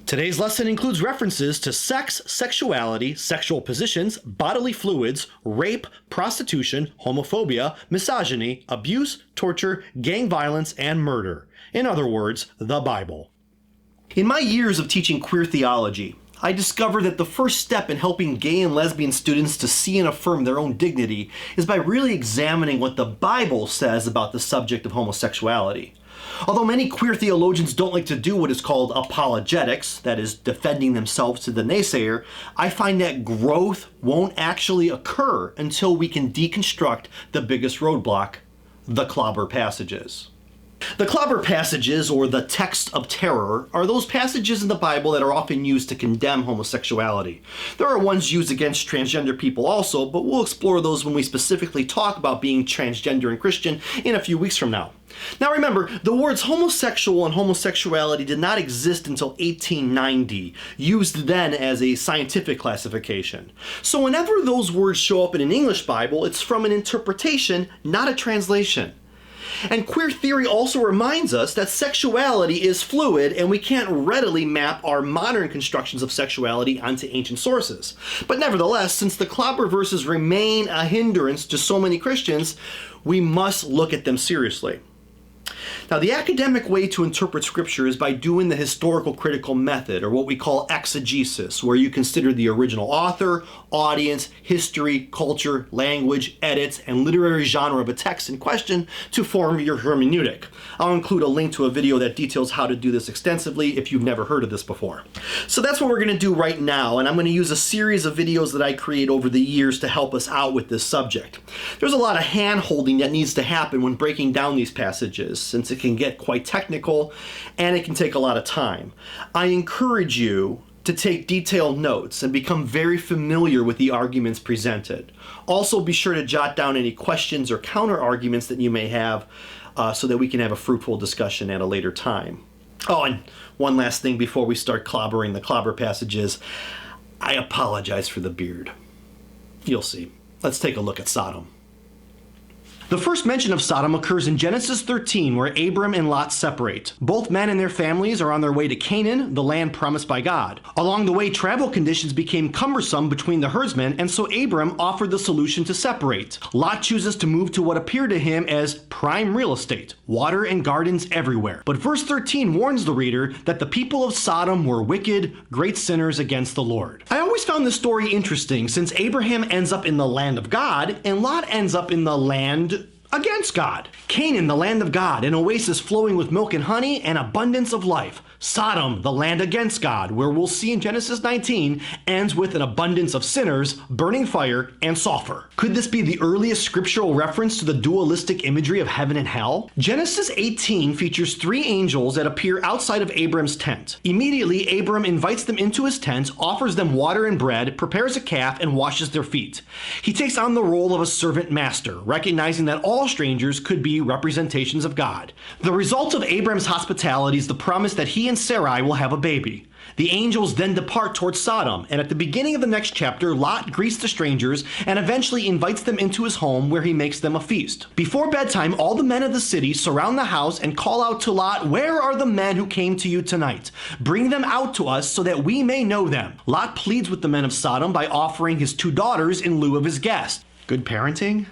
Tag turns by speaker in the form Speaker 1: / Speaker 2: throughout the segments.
Speaker 1: Today's lesson includes references to sex, sexuality, sexual positions, bodily fluids, rape, prostitution, homophobia, misogyny, abuse, torture, gang violence, and murder. In other words, the Bible. In my years of teaching queer theology, I discovered that the first step in helping gay and lesbian students to see and affirm their own dignity is by really examining what the Bible says about the subject of homosexuality. Although many queer theologians don't like to do what is called apologetics, that is, defending themselves to the naysayer, I find that growth won't actually occur until we can deconstruct the biggest roadblock, the clobber passages. The clobber passages, or the text of terror, are those passages in the Bible that are often used to condemn homosexuality. There are ones used against transgender people also, but we'll explore those when we specifically talk about being transgender and Christian in a few weeks from now. Now remember, the words homosexual and homosexuality did not exist until 1890, used then as a scientific classification. So whenever those words show up in an English Bible, it's from an interpretation, not a translation. And queer theory also reminds us that sexuality is fluid and we can't readily map our modern constructions of sexuality onto ancient sources. But nevertheless, since the clobber verses remain a hindrance to so many Christians, we must look at them seriously. Now, the academic way to interpret scripture is by doing the historical critical method, or what we call exegesis, where you consider the original author, audience, history, culture, language, edits, and literary genre of a text in question to form your hermeneutic. I'll include a link to a video that details how to do this extensively if you've never heard of this before. So that's what we're going to do right now, and I'm going to use a series of videos that I create over the years to help us out with this subject. There's a lot of hand-holding that needs to happen when breaking down these passages, since it can get quite technical and it can take a lot of time. I encourage you to take detailed notes and become very familiar with the arguments presented. Also, be sure to jot down any questions or counter arguments that you may have so that we can have a fruitful discussion at a later time. Oh, and one last thing before we start clobbering the clobber passages, I apologize for the beard. You'll see. Let's take a look at Sodom. The first mention of Sodom occurs in Genesis 13, where Abram and Lot separate. Both men and their families are on their way to Canaan, the land promised by God. Along the way, travel conditions became cumbersome between the herdsmen, and so Abram offered the solution to separate. Lot chooses to move to what appeared to him as prime real estate, water and gardens everywhere. But verse 13 warns the reader that the people of Sodom were wicked, great sinners against the Lord. I always found this story interesting, since Abraham ends up in the land of God, and Lot ends up in the land against God. Canaan, the land of God, an oasis flowing with milk and honey and abundance of life. Sodom, the land against God, where we'll see in Genesis 19, ends with an abundance of sinners, burning fire, and sulfur. Could this be the earliest scriptural reference to the dualistic imagery of heaven and hell? Genesis 18 features three angels that appear outside of Abram's tent. Immediately, Abram invites them into his tent, offers them water and bread, prepares a calf, and washes their feet. He takes on the role of a servant master, recognizing that all strangers could be representations of God. The result of Abram's hospitality is the promise that he and Sarai will have a baby. The angels then depart towards Sodom, and at the beginning of the next chapter, Lot greets the strangers and eventually invites them into his home where he makes them a feast. Before bedtime, all the men of the city surround the house and call out to Lot, "Where are the men who came to you tonight? Bring them out to us so that we may know them." Lot pleads with the men of Sodom by offering his 2 daughters in lieu of his guest. Good parenting?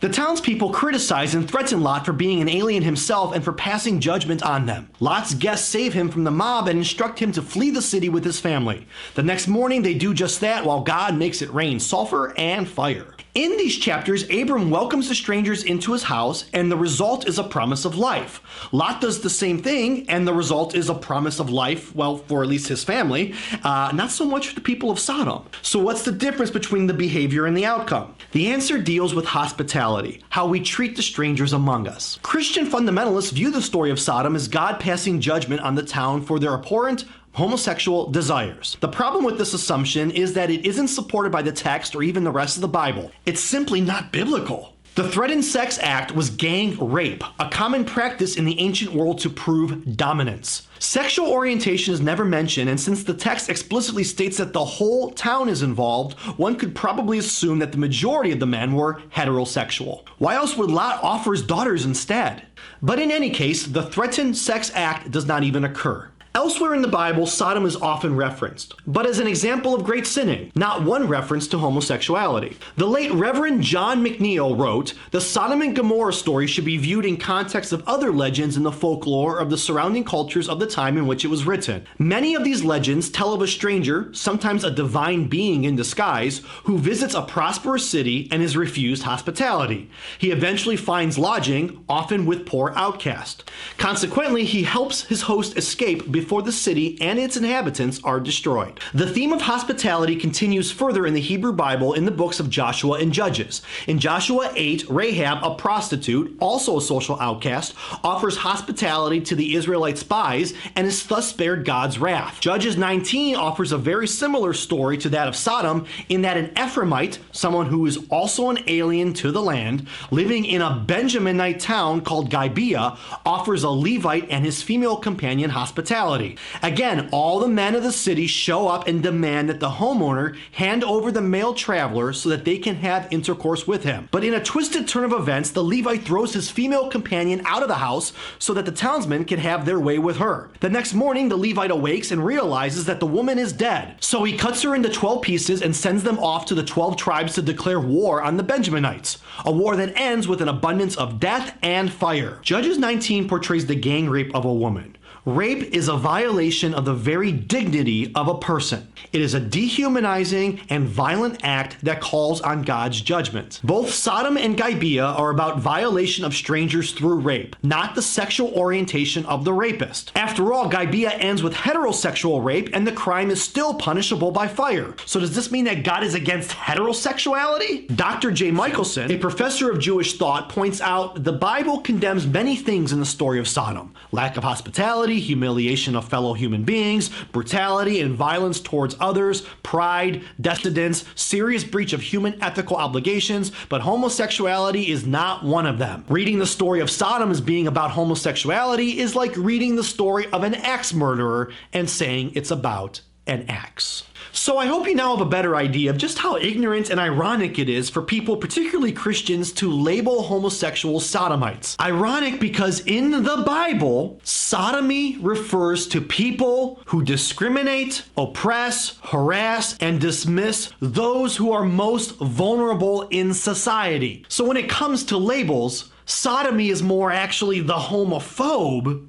Speaker 1: The townspeople criticize and threaten Lot for being an alien himself and for passing judgment on them. Lot's guests save him from the mob and instruct him to flee the city with his family. The next morning they do just that, while God makes it rain sulfur and fire. In these chapters, Abram welcomes the strangers into his house, and the result is a promise of life. Lot does the same thing, and the result is a promise of life, well, for at least his family, not so much for the people of Sodom. So what's the difference between the behavior and the outcome? The answer deals with hospitality, how we treat the strangers among us. Christian fundamentalists view the story of Sodom as God passing judgment on the town for their abhorrent, homosexual desires. The problem with this assumption is that it isn't supported by the text or even the rest of the Bible. It's simply not biblical. The threatened sex act was gang rape, a common practice in the ancient world to prove dominance. Sexual orientation is never mentioned, and since the text explicitly states that the whole town is involved, one could probably assume that the majority of the men were heterosexual. Why else would Lot offer his daughters instead? But in any case, the threatened sex act does not even occur. Elsewhere in the Bible, Sodom is often referenced, but as an example of great sinning, not one reference to homosexuality. The late Reverend John McNeill wrote, "The Sodom and Gomorrah story should be viewed in context of other legends in the folklore of the surrounding cultures of the time in which it was written. Many of these legends tell of a stranger, sometimes a divine being in disguise, who visits a prosperous city and is refused hospitality. He eventually finds lodging, often with poor outcast. Consequently, he helps his host escape before the city and its inhabitants are destroyed." The theme of hospitality continues further in the Hebrew Bible in the books of Joshua and Judges. In Joshua 8, Rahab, a prostitute, also a social outcast, offers hospitality to the Israelite spies and is thus spared God's wrath. Judges 19 offers a very similar story to that of Sodom in that an Ephraimite, someone who is also an alien to the land, living in a Benjaminite town called Gibeah, offers a Levite and his female companion hospitality. Again, all the men of the city show up and demand that the homeowner hand over the male traveler so that they can have intercourse with him. But in a twisted turn of events, the Levite throws his female companion out of the house so that the townsmen can have their way with her. The next morning, the Levite awakes and realizes that the woman is dead. So he cuts her into 12 pieces and sends them off to the 12 tribes to declare war on the Benjaminites, a war that ends with an abundance of death and fire. Judges 19 portrays the gang rape of a woman. Rape is a violation of the very dignity of a person. It is a dehumanizing and violent act that calls on God's judgment. Both Sodom and Gibeah are about violation of strangers through rape, not the sexual orientation of the rapist. After all, Gibeah ends with heterosexual rape and the crime is still punishable by fire. So does this mean that God is against heterosexuality? Dr. J. Michelson, a professor of Jewish thought, points out the Bible condemns many things in the story of Sodom: lack of hospitality, humiliation of fellow human beings, brutality and violence towards others, pride, decadence, serious breach of human ethical obligations, but homosexuality is not one of them. Reading the story of Sodom as being about homosexuality is like reading the story of an axe murderer and saying it's about an axe. So I hope you now have a better idea of just how ignorant and ironic it is for people, particularly Christians, to label homosexuals sodomites. Ironic because in the Bible, sodomy refers to people who discriminate, oppress, harass, and dismiss those who are most vulnerable in society. So when it comes to labels, sodomy is more actually the homophobe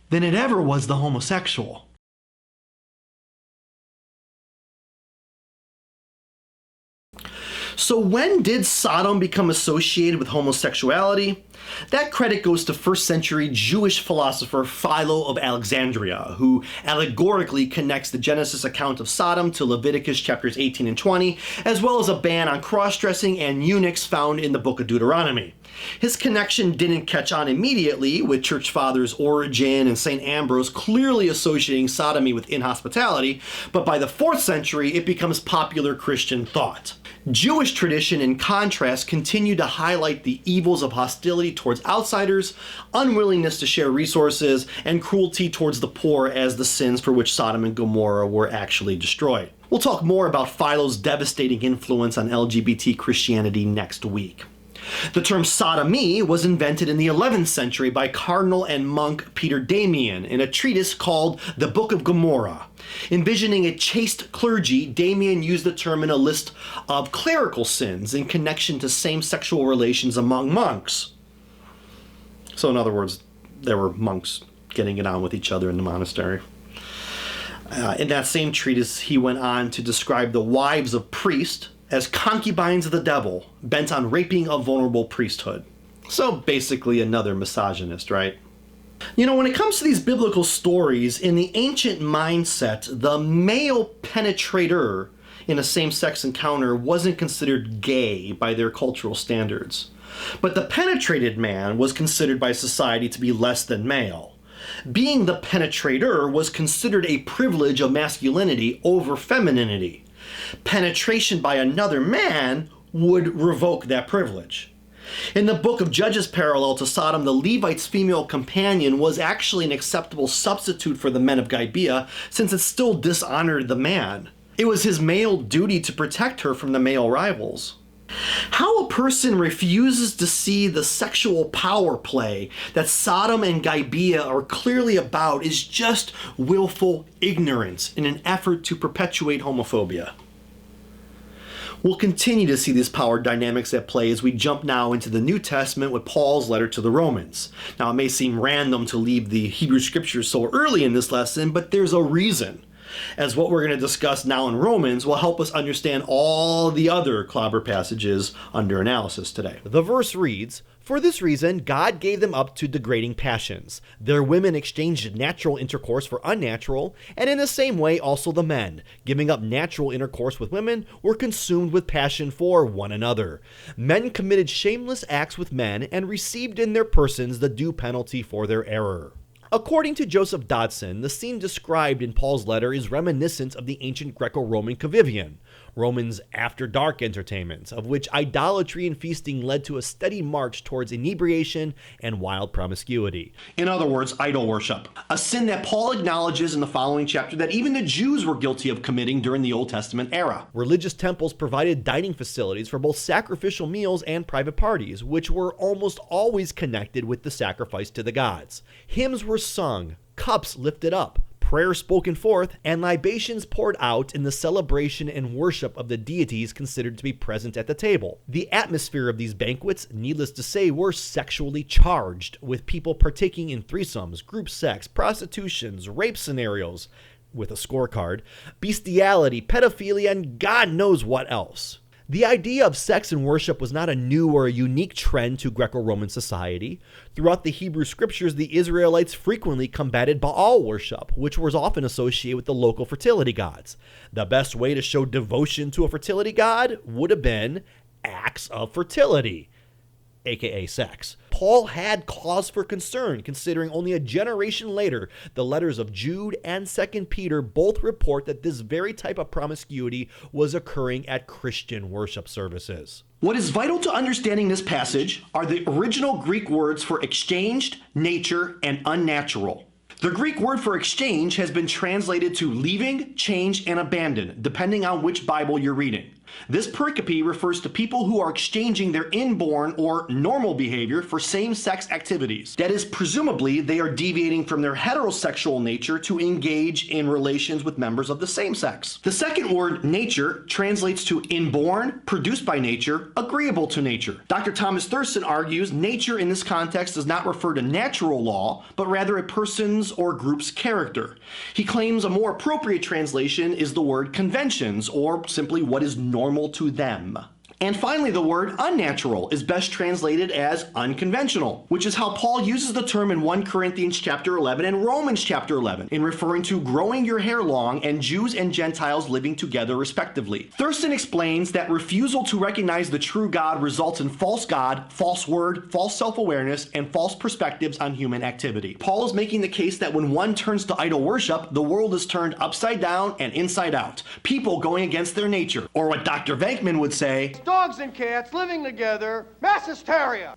Speaker 1: than it ever was the homosexual. So when did Sodom become associated with homosexuality? That credit goes to first century Jewish philosopher Philo of Alexandria, who allegorically connects the Genesis account of Sodom to Leviticus chapters 18 and 20, as well as a ban on cross-dressing and eunuchs found in the book of Deuteronomy. His connection didn't catch on immediately, with church fathers Origen and St. Ambrose clearly associating sodomy with inhospitality, but by the 4th century it becomes popular Christian thought. Jewish tradition, in contrast, continued to highlight the evils of hostility towards outsiders, unwillingness to share resources, and cruelty towards the poor as the sins for which Sodom and Gomorrah were actually destroyed. We'll talk more about Philo's devastating influence on LGBT Christianity next week. The term sodomy was invented in the 11th century by Cardinal and monk Peter Damian in a treatise called The Book of Gomorrah. Envisioning a chaste clergy, Damian used the term in a list of clerical sins in connection to same-sexual relations among monks. So in other words, there were monks getting it on with each other in the monastery. In that same treatise, he went on to describe the wives of priests as concubines of the devil, bent on raping a vulnerable priesthood. So basically another misogynist, right? You know, when it comes to these biblical stories, in the ancient mindset, the male penetrator in a same-sex encounter wasn't considered gay by their cultural standards. But the penetrated man was considered by society to be less than male. Being the penetrator was considered a privilege of masculinity over femininity. Penetration by another man would revoke that privilege. In the book of Judges parallel to Sodom, the Levite's female companion was actually an acceptable substitute for the men of Gibeah, since it still dishonored the man. It was his male duty to protect her from the male rivals. How a person refuses to see the sexual power play that Sodom and Gibeah are clearly about is just willful ignorance in an effort to perpetuate homophobia. We'll continue to see these power dynamics at play as we jump now into the New Testament with Paul's letter to the Romans. Now, it may seem random to leave the Hebrew Scriptures so early in this lesson, but there's a reason, as what we're going to discuss now in Romans will help us understand all the other clobber passages under analysis today. The verse reads, "For this reason, God gave them up to degrading passions. Their women exchanged natural intercourse for unnatural, and in the same way also the men, giving up natural intercourse with women, were consumed with passion for one another. Men committed shameless acts with men and received in their persons the due penalty for their error." According to Joseph Dodson, the scene described in Paul's letter is reminiscent of the ancient Greco-Roman convivium, Romans' after-dark entertainments, of which idolatry and feasting led to a steady march towards inebriation and wild promiscuity. In other words, idol worship, a sin that Paul acknowledges in the following chapter that even the Jews were guilty of committing during the Old Testament era. Religious temples provided dining facilities for both sacrificial meals and private parties, which were almost always connected with the sacrifice to the gods. Hymns were sung, cups lifted up, prayers spoken forth, and libations poured out in the celebration and worship of the deities considered to be present at the table. The atmosphere of these banquets, needless to say, were sexually charged, with people partaking in threesomes, group sex, prostitutions, rape scenarios, with a scorecard, bestiality, pedophilia, and God knows what else. The idea of sex and worship was not a new or a unique trend to Greco-Roman society. Throughout the Hebrew Scriptures, the Israelites frequently combated Baal worship, which was often associated with the local fertility gods. The best way to show devotion to a fertility god would have been acts of fertility, aka sex. Paul had cause for concern, considering only a generation later, the letters of Jude and 2 Peter both report that this very type of promiscuity was occurring at Christian worship services. What is vital to understanding this passage are the original Greek words for exchanged, nature, and unnatural. The Greek word for exchange has been translated to leaving, change, and abandon, depending on which Bible you're reading. This pericope refers to people who are exchanging their inborn or normal behavior for same-sex activities. That is, presumably, they are deviating from their heterosexual nature to engage in relations with members of the same sex. The second word, nature, translates to inborn, produced by nature, agreeable to nature. Dr. Thomas Thurston argues nature in this context does not refer to natural law, but rather a person's or group's character. He claims a more appropriate translation is the word conventions, or simply what is normal to them. And finally, the word unnatural is best translated as unconventional, which is how Paul uses the term in 1 Corinthians chapter 11 and Romans chapter 11 in referring to growing your hair long and Jews and Gentiles living together respectively. Thurston explains that refusal to recognize the true God results in false God, false word, false self-awareness, and false perspectives on human activity. Paul is making the case that when one turns to idol worship, the world is turned upside down and inside out. People going against their nature, or what Dr. Venkman would say,
Speaker 2: dogs and cats living together, mass hysteria.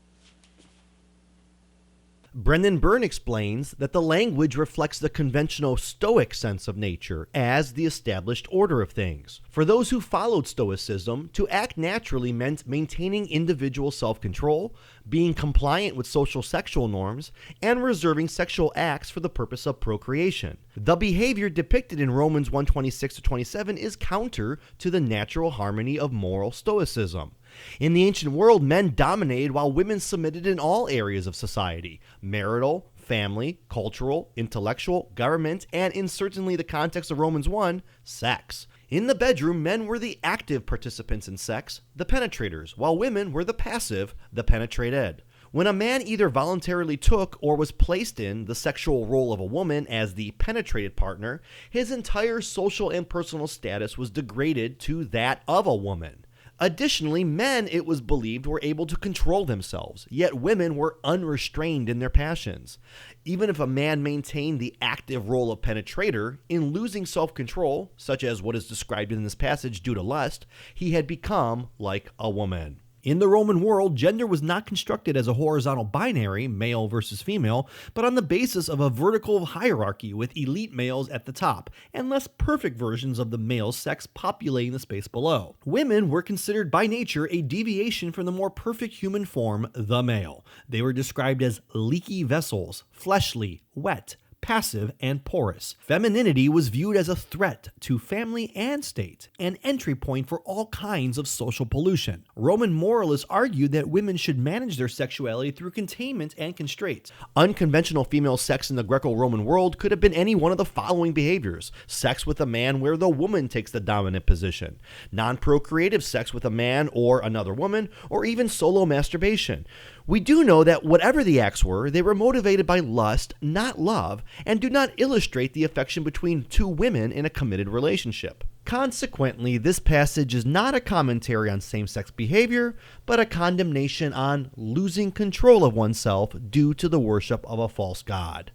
Speaker 1: Brendan Byrne explains that the language reflects the conventional Stoic sense of nature as the established order of things. For those who followed Stoicism, to act naturally meant maintaining individual self-control, being compliant with social sexual norms, and reserving sexual acts for the purpose of procreation. The behavior depicted in Romans 1:26-27 is counter to the natural harmony of moral Stoicism. In the ancient world, men dominated while women submitted in all areas of society: marital, family, cultural, intellectual, government, and in certainly the context of Romans 1, sex. In the bedroom, men were the active participants in sex, the penetrators, while women were the passive, the penetrated. When a man either voluntarily took or was placed in the sexual role of a woman as the penetrated partner, his entire social and personal status was degraded to that of a woman. Additionally, men, it was believed, were able to control themselves, yet women were unrestrained in their passions. Even if a man maintained the active role of penetrator, in losing self-control, such as what is described in this passage due to lust, he had become like a woman. In the Roman world, gender was not constructed as a horizontal binary, male versus female, but on the basis of a vertical hierarchy with elite males at the top and less perfect versions of the male sex populating the space below. Women were considered by nature a deviation from the more perfect human form, the male. They were described as leaky vessels, fleshly, wet, passive, and porous. Femininity was viewed as a threat to family and state, an entry point for all kinds of social pollution. Roman moralists argued that women should manage their sexuality through containment and constraint. Unconventional female sex in the Greco-Roman world could have been any one of the following behaviors: sex with a man where the woman takes the dominant position, non-procreative sex with a man or another woman, or even solo masturbation. We do know that whatever the acts were, they were motivated by lust, not love, and do not illustrate the affection between two women in a committed relationship. Consequently, this passage is not a commentary on same-sex behavior, but a condemnation on losing control of oneself due to the worship of a false god.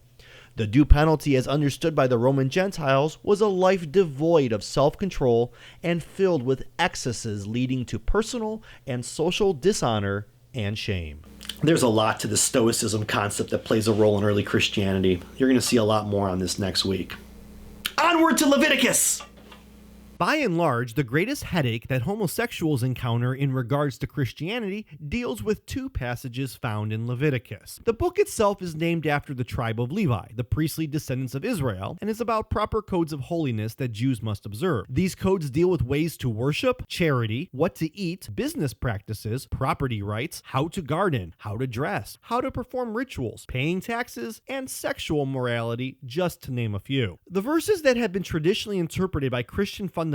Speaker 1: The due penalty, as understood by the Roman Gentiles, was a life devoid of self-control and filled with excesses leading to personal and social dishonor and shame. There's a lot to the Stoicism concept that plays a role in early Christianity. You're going to see a lot more on this next week. Onward to Leviticus! By and large, the greatest headache that homosexuals encounter in regards to Christianity deals with two passages found in Leviticus. The book itself is named after the tribe of Levi, the priestly descendants of Israel, and is about proper codes of holiness that Jews must observe. These codes deal with ways to worship, charity, what to eat, business practices, property rights, how to garden, how to dress, how to perform rituals, paying taxes, and sexual morality, just to name a few. The verses that have been traditionally interpreted by Christian fundamentalists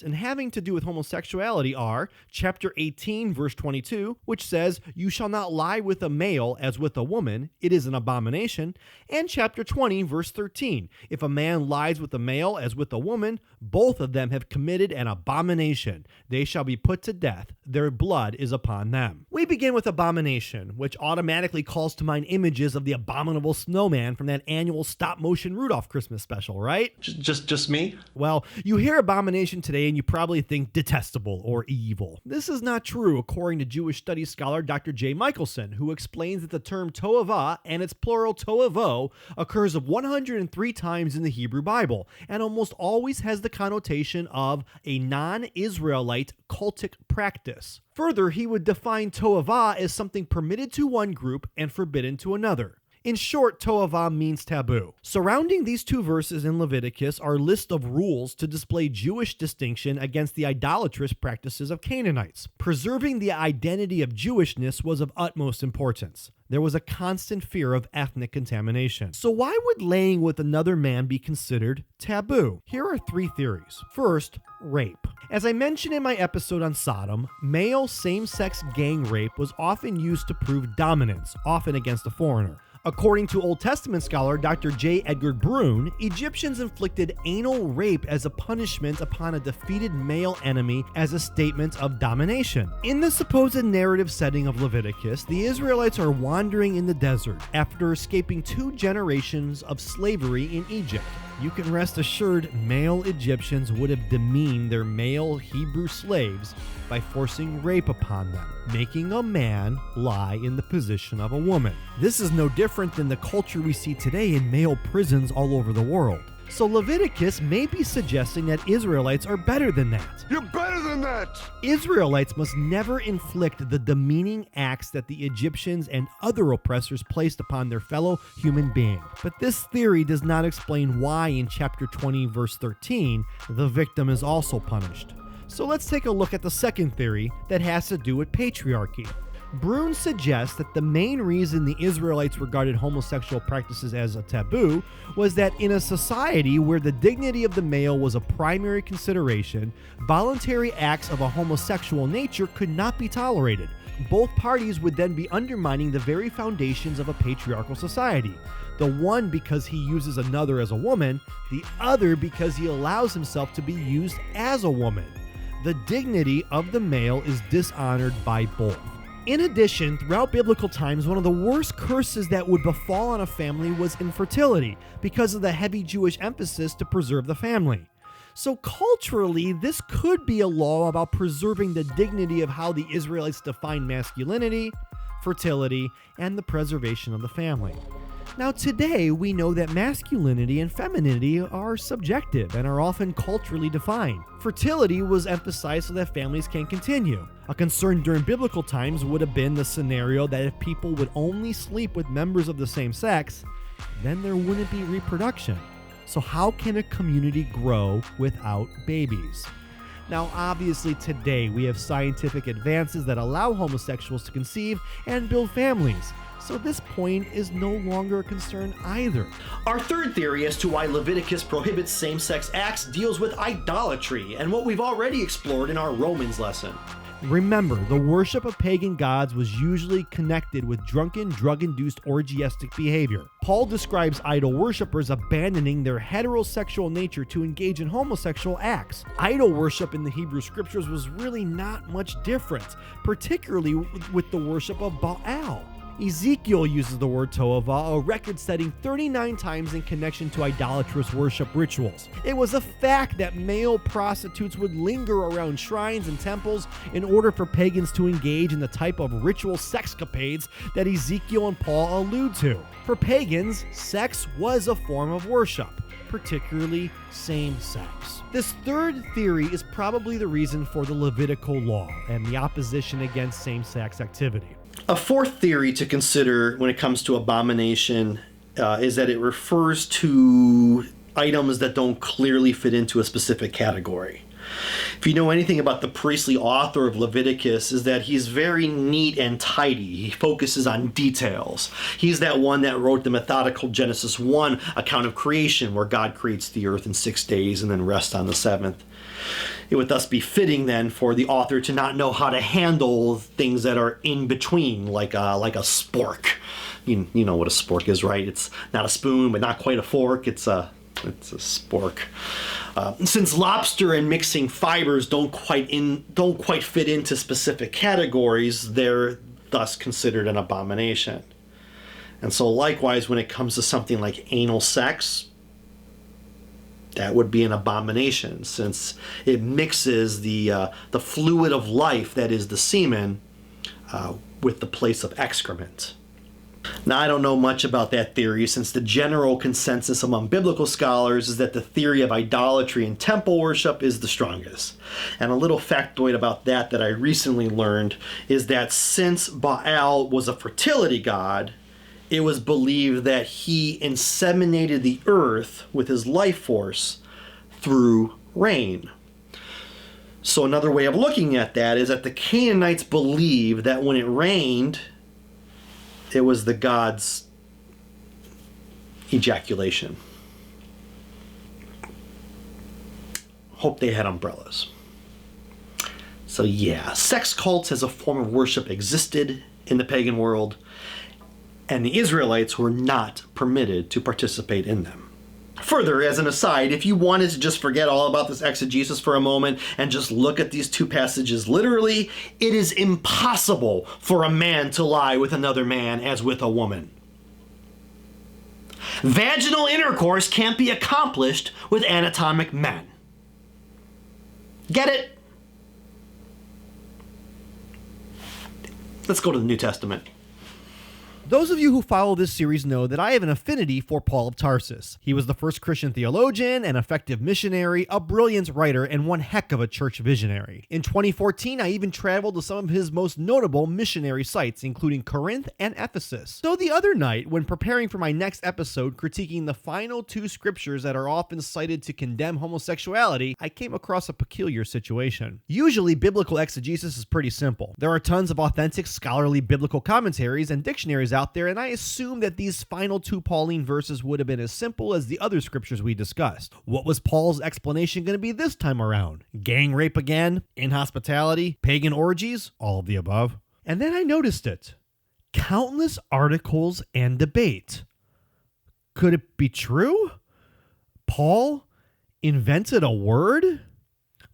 Speaker 1: and having to do with homosexuality are chapter 18 verse 22, which says, "You shall not lie with a male as with a woman, it is an abomination," and chapter 20 verse 13, "If a man lies with a male as with a woman, both of them have committed an abomination. They shall be put to death. Their blood is upon them." We begin with abomination, which automatically calls to mind images of the abominable snowman from that annual stop-motion Rudolph Christmas special, right? Just me? Well, you hear abomination today and you probably think detestable or evil. This is not true, according to Jewish studies scholar Dr. J. Michelson, who explains that the term to'avah and its plural to'avo occurs 103 times in the Hebrew Bible and almost always has the connotation of a non-Israelite cultic practice. Further, he would define to'avah as something permitted to one group and forbidden to another. In short, to'avah means taboo. Surrounding these two verses in Leviticus are a list of rules to display Jewish distinction against the idolatrous practices of Canaanites. Preserving the identity of Jewishness was of utmost importance. There was a constant fear of ethnic contamination. So why would laying with another man be considered taboo? Here are three theories. First, rape. As I mentioned in my episode on Sodom, male same-sex gang rape was often used to prove dominance, often against a foreigner. According to Old Testament scholar Dr. J. Edgar Brune, Egyptians inflicted anal rape as a punishment upon a defeated male enemy as a statement of domination. In the supposed narrative setting of Leviticus, the Israelites are wandering in the desert after escaping 2 generations of slavery in Egypt. You can rest assured male Egyptians would have demeaned their male Hebrew slaves by forcing rape upon them, making a man lie in the position of a woman. This is no different than the culture we see today in male prisons all over the world. So Leviticus may be suggesting that Israelites are better than that.
Speaker 3: You're better than that!
Speaker 1: Israelites must never inflict the demeaning acts that the Egyptians and other oppressors placed upon their fellow human being. But this theory does not explain why in chapter 20 verse 13 the victim is also punished. So let's take a look at the second theory that has to do with patriarchy. Brune suggests that the main reason the Israelites regarded homosexual practices as a taboo was that in a society where the dignity of the male was a primary consideration, voluntary acts of a homosexual nature could not be tolerated. Both parties would then be undermining the very foundations of a patriarchal society. The one because he uses another as a woman, the other because he allows himself to be used as a woman. The dignity of the male is dishonored by both. In addition, throughout biblical times, one of the worst curses that would befall on a family was infertility because of the heavy Jewish emphasis to preserve the family.
Speaker 3: So culturally, this could be a law about preserving the dignity of how the Israelites define masculinity, fertility, and the preservation of the family. Now today, we know that masculinity and femininity are subjective and are often culturally defined. Fertility was emphasized so that families can continue. A concern during biblical times would have been the scenario that if people would only sleep with members of the same sex, then there wouldn't be reproduction. So how can a community grow without babies? Now, obviously today we have scientific advances that allow homosexuals to conceive and build families. So this point is no longer a concern either.
Speaker 1: Our third theory as to why Leviticus prohibits same-sex acts deals with idolatry and what we've already explored in our Romans lesson.
Speaker 3: Remember, the worship of pagan gods was usually connected with drunken, drug-induced orgiastic behavior. Paul describes idol worshippers abandoning their heterosexual nature to engage in homosexual acts. Idol worship in the Hebrew scriptures was really not much different, particularly with the worship of Baal. Ezekiel uses the word to'ava, a record-setting 39 times in connection to idolatrous worship rituals. It was a fact that male prostitutes would linger around shrines and temples in order for pagans to engage in the type of ritual sexcapades that Ezekiel and Paul allude to. For pagans, sex was a form of worship, particularly same-sex. This third theory is probably the reason for the Levitical law and the opposition against same-sex activity.
Speaker 1: A fourth theory to consider when it comes to abomination is that it refers to items that don't clearly fit into a specific category. If you know anything about the priestly author of Leviticus, is that he's very neat and tidy. He focuses on details. He's that one that wrote the methodical Genesis 1 account of creation, where God creates the earth in 6 days and then rests on the seventh. It would thus be fitting then for the author to not know how to handle things that are in between, like a spork. You know what a spork is, right? It's not a spoon, but not quite a fork. It's a spork. Since lobster and mixing fibers don't quite fit into specific categories, they're thus considered an abomination. And so likewise, when it comes to something like anal sex, that would be an abomination, since it mixes the fluid of life, that is the semen, with the place of excrement. Now, I don't know much about that theory, since the general consensus among biblical scholars is that the theory of idolatry and temple worship is the strongest. And a little factoid about that I recently learned is that since Baal was a fertility god, it was believed that he inseminated the earth with his life force through rain. So another way of looking at that is that the Canaanites believed that when it rained, it was the god's ejaculation. Hope they had umbrellas. So yeah, sex cults as a form of worship existed in the pagan world, and the Israelites were not permitted to participate in them. Further, as an aside, if you wanted to just forget all about this exegesis for a moment and just look at these two passages literally, it is impossible for a man to lie with another man as with a woman. Vaginal intercourse can't be accomplished with anatomic men. Get it? Let's go to the New Testament.
Speaker 3: Those of you who follow this series know that I have an affinity for Paul of Tarsus. He was the first Christian theologian, an effective missionary, a brilliant writer, and one heck of a church visionary. In 2014, I even traveled to some of his most notable missionary sites, including Corinth and Ephesus. So the other night, when preparing for my next episode critiquing the final 2 scriptures that are often cited to condemn homosexuality, I came across a peculiar situation. Usually, biblical exegesis is pretty simple. There are tons of authentic scholarly biblical commentaries and dictionaries out there, and I assume that these final 2 Pauline verses would have been as simple as the other scriptures we discussed. What was Paul's explanation going to be this time around? Gang rape again? Inhospitality? Pagan orgies? All of the above. And then I noticed it. Countless articles and debate. Could it be true? Paul invented a word?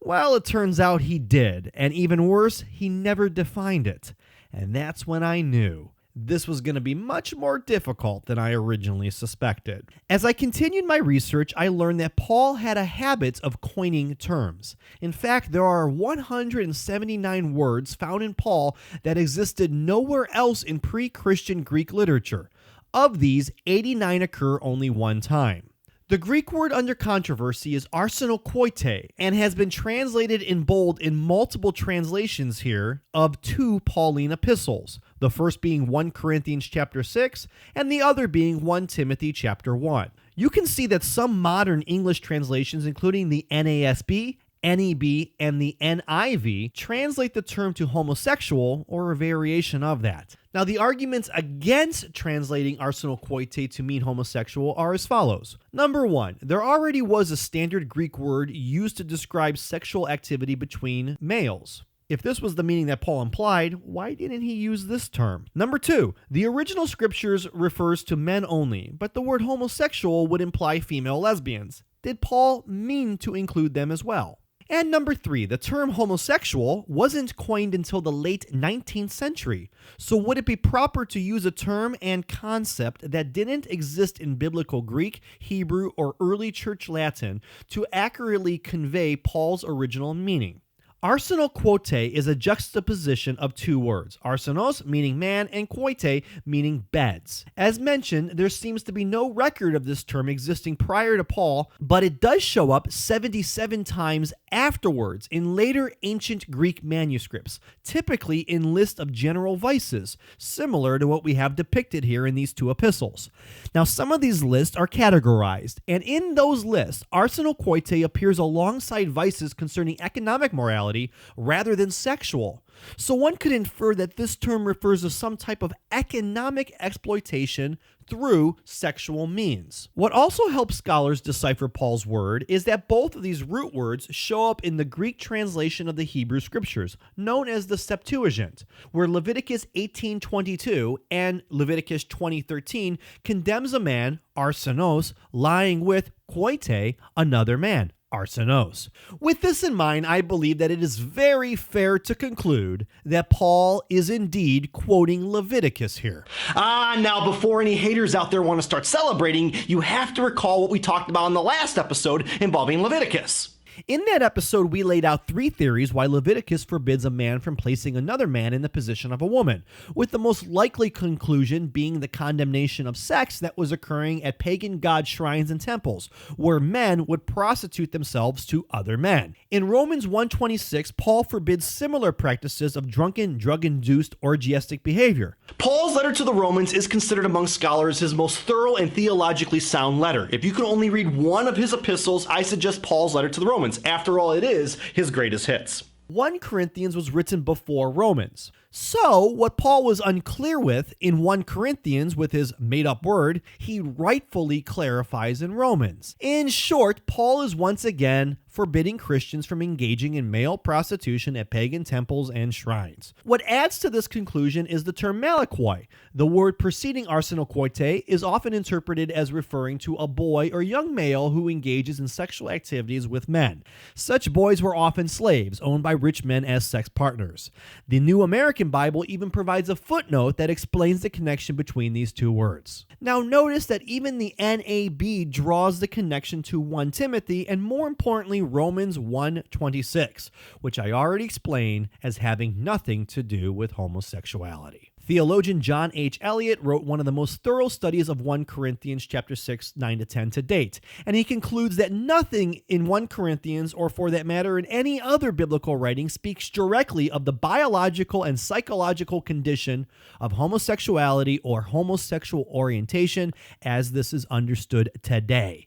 Speaker 3: Well, it turns out he did, and even worse, he never defined it. And that's when I knew This was going to be much more difficult than I originally suspected. As I continued my research, I learned that Paul had a habit of coining terms. In fact, there are 179 words found in Paul that existed nowhere else in pre-Christian Greek literature. Of these, 89 occur only one time. The Greek word under controversy is arsenokoite and has been translated in bold in multiple translations here of two Pauline epistles, the first being 1 Corinthians chapter 6 and the other being 1 Timothy chapter 1. You can see that some modern English translations, including the NASB, NEB, and the NIV, translate the term to homosexual or a variation of that. Now, the arguments against translating arsenokoite to mean homosexual are as follows. Number one, there already was a standard Greek word used to describe sexual activity between males. If this was the meaning that Paul implied, why didn't he use this term? Number two, the original scriptures refers to men only, but the word homosexual would imply female lesbians. Did Paul mean to include them as well? And number three, the term homosexual wasn't coined until the late 19th century. So would it be proper to use a term and concept that didn't exist in biblical Greek, Hebrew, or early church Latin to accurately convey Paul's original meaning? Arsenokoite is a juxtaposition of two words, arsenos meaning man and koite meaning beds. As mentioned, there seems to be no record of this term existing prior to Paul, but it does show up 77 times afterwards in later ancient Greek manuscripts, typically in lists of general vices, similar to what we have depicted here in these two epistles. Now, some of these lists are categorized, and in those lists, arsenokoite appears alongside vices concerning economic morality rather than sexual. So one could infer that this term refers to some type of economic exploitation through sexual means. What also helps scholars decipher Paul's word is that both of these root words show up in the Greek translation of the Hebrew scriptures, known as the Septuagint, where Leviticus 18:22 and Leviticus 20:13 condemns a man, arsenos, lying with koite, another man, arsenos. With this in mind, I believe that it is very fair to conclude that Paul is indeed quoting Leviticus here.
Speaker 1: Now before any haters out there want to start celebrating, you have to recall what we talked about in the last episode involving Leviticus.
Speaker 3: In that episode, we laid out three theories why Leviticus forbids a man from placing another man in the position of a woman, with the most likely conclusion being the condemnation of sex that was occurring at pagan god shrines and temples, where men would prostitute themselves to other men. In Romans 1:26, Paul forbids similar practices of drunken, drug-induced, orgiastic behavior.
Speaker 1: Paul's letter to the Romans is considered among scholars his most thorough and theologically sound letter. If you can only read one of his epistles, I suggest Paul's letter to the Romans. After all, it is his greatest hits.
Speaker 3: 1 Corinthians was written before Romans. So, what Paul was unclear with in 1 Corinthians with his made-up word, he rightfully clarifies in Romans. In short, Paul is once again forbidding Christians from engaging in male prostitution at pagan temples and shrines. What adds to this conclusion is the term malakoi. The word preceding arsenokoite is often interpreted as referring to a boy or young male who engages in sexual activities with men. Such boys were often slaves, owned by rich men as sex partners. The New American Bible even provides a footnote that explains the connection between these two words. Now notice that even the NAB draws the connection to 1 Timothy and more importantly Romans 1:26, which I already explained as having nothing to do with homosexuality. Theologian John H. Eliot wrote one of the most thorough studies of 1 Corinthians chapter 6, 9-10 to date, and he concludes that nothing in 1 Corinthians, or for that matter in any other biblical writing, speaks directly of the biological and psychological condition of homosexuality or homosexual orientation as this is understood today.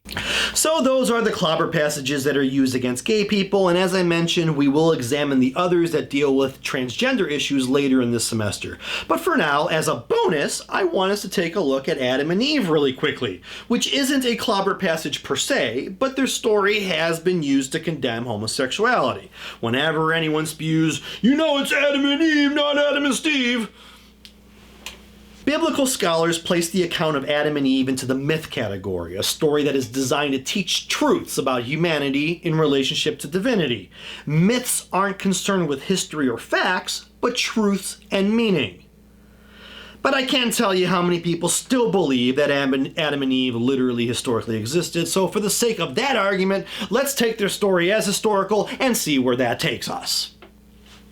Speaker 1: So those are the clobber passages that are used against gay people, and as I mentioned, we will examine the others that deal with transgender issues later in this semester. But for now, as a bonus, I want us to take a look at Adam and Eve really quickly, which isn't a clobber passage per se, but their story has been used to condemn homosexuality. Whenever anyone spews, "You know it's Adam and Eve, not Adam and Steve," biblical scholars place the account of Adam and Eve into the myth category, a story that is designed to teach truths about humanity in relationship to divinity. Myths aren't concerned with history or facts, but truths and meaning. But I can't tell you how many people still believe that Adam and Eve literally historically existed, so for the sake of that argument, let's take their story as historical and see where that takes us.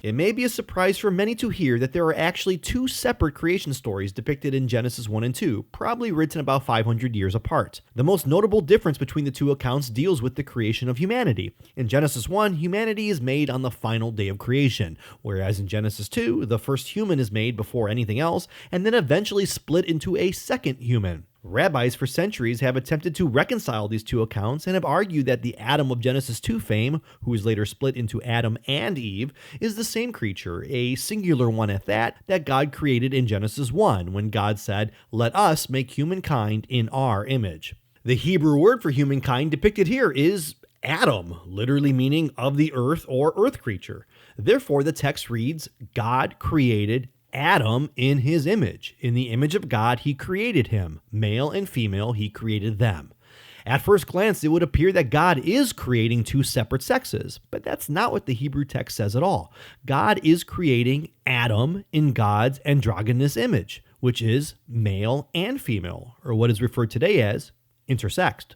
Speaker 3: It may be a surprise for many to hear that there are actually two separate creation stories depicted in Genesis 1 and 2, probably written about 500 years apart. The most notable difference between the two accounts deals with the creation of humanity. In Genesis 1, humanity is made on the final day of creation, whereas in Genesis 2, the first human is made before anything else, and then eventually split into a second human. Rabbis for centuries have attempted to reconcile these two accounts and have argued that the Adam of Genesis 2 fame, who is later split into Adam and Eve, is the same creature, a singular one at that God created in Genesis 1 when God said, "Let us make humankind in our image." The Hebrew word for humankind depicted here is Adam, literally meaning of the earth or earth creature. Therefore, the text reads, God created Adam in his image. In the image of God, he created him. Male and female, he created them. At first glance, it would appear that God is creating two separate sexes, but that's not what the Hebrew text says at all. God is creating Adam in God's androgynous image, which is male and female, or what is referred today as intersexed.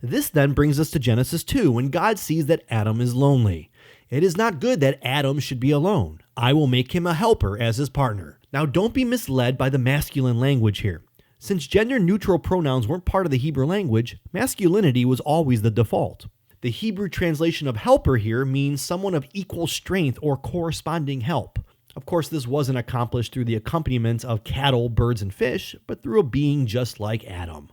Speaker 3: This then brings us to Genesis 2, when God sees that Adam is lonely. It is not good that Adam should be alone. I will make him a helper as his partner. Now, don't be misled by the masculine language here. Since gender-neutral pronouns weren't part of the Hebrew language, masculinity was always the default. The Hebrew translation of helper here means someone of equal strength or corresponding help. Of course, this wasn't accomplished through the accompaniment of cattle, birds, and fish, but through a being just like Adam.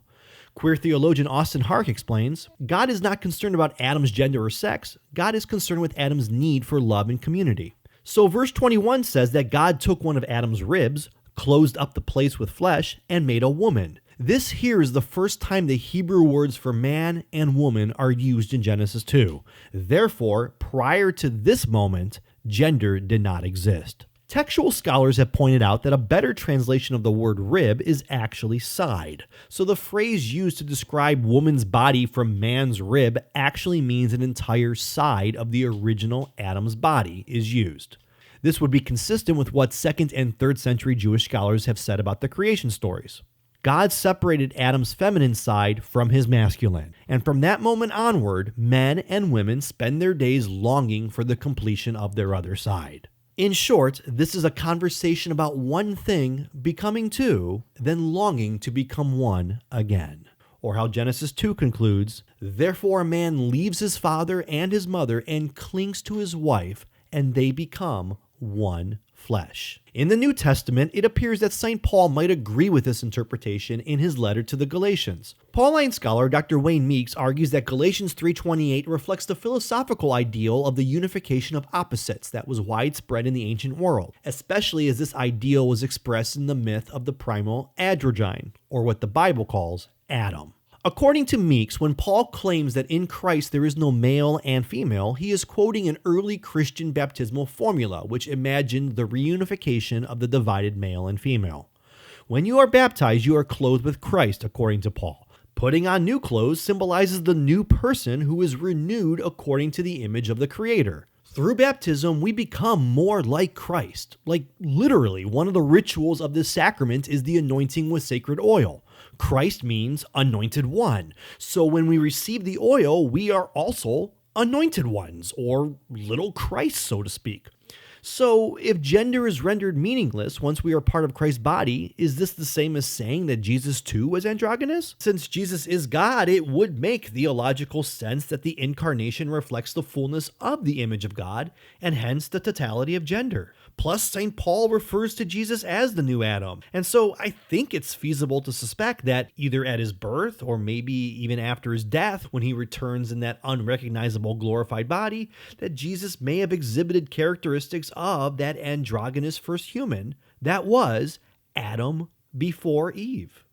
Speaker 3: Queer theologian Austin Hark explains, God is not concerned about Adam's gender or sex. God is concerned with Adam's need for love and community. So verse 21 says that God took one of Adam's ribs, closed up the place with flesh, and made a woman. This here is the first time the Hebrew words for man and woman are used in Genesis 2. Therefore, prior to this moment, gender did not exist. Textual scholars have pointed out that a better translation of the word rib is actually side. So the phrase used to describe woman's body from man's rib actually means an entire side of the original Adam's body is used. This would be consistent with what 2nd and 3rd century Jewish scholars have said about the creation stories. God separated Adam's feminine side from his masculine, and from that moment onward, men and women spend their days longing for the completion of their other side. In short, this is a conversation about one thing becoming two, then longing to become one again. Or how Genesis 2 concludes, therefore a man leaves his father and his mother and clings to his wife, and they become one flesh. In the New Testament, it appears that St. Paul might agree with this interpretation in his letter to the Galatians. Pauline scholar Dr. Wayne Meeks argues that Galatians 3:28 reflects the philosophical ideal of the unification of opposites that was widespread in the ancient world, especially as this ideal was expressed in the myth of the primal androgyne, or what the Bible calls Adam. According to Meeks, when Paul claims that in Christ there is no male and female, he is quoting an early Christian baptismal formula which imagined the reunification of the divided male and female. When you are baptized, you are clothed with Christ, according to Paul. Putting on new clothes symbolizes the new person who is renewed according to the image of the Creator. Through baptism, we become more like Christ. Like literally, one of the rituals of this sacrament is the anointing with sacred oil. Christ means anointed one. So when we receive the oil, we are also anointed ones, or little Christ, so to speak. So if gender is rendered meaningless once we are part of Christ's body, is this the same as saying that Jesus too was androgynous? Since Jesus is God, it would make theological sense that the incarnation reflects the fullness of the image of God, and hence the totality of gender. Plus, St. Paul refers to Jesus as the new Adam. And so I think it's feasible to suspect that either at his birth or maybe even after his death, when he returns in that unrecognizable glorified body, that Jesus may have exhibited characteristics of that androgynous first human that was Adam before Eve.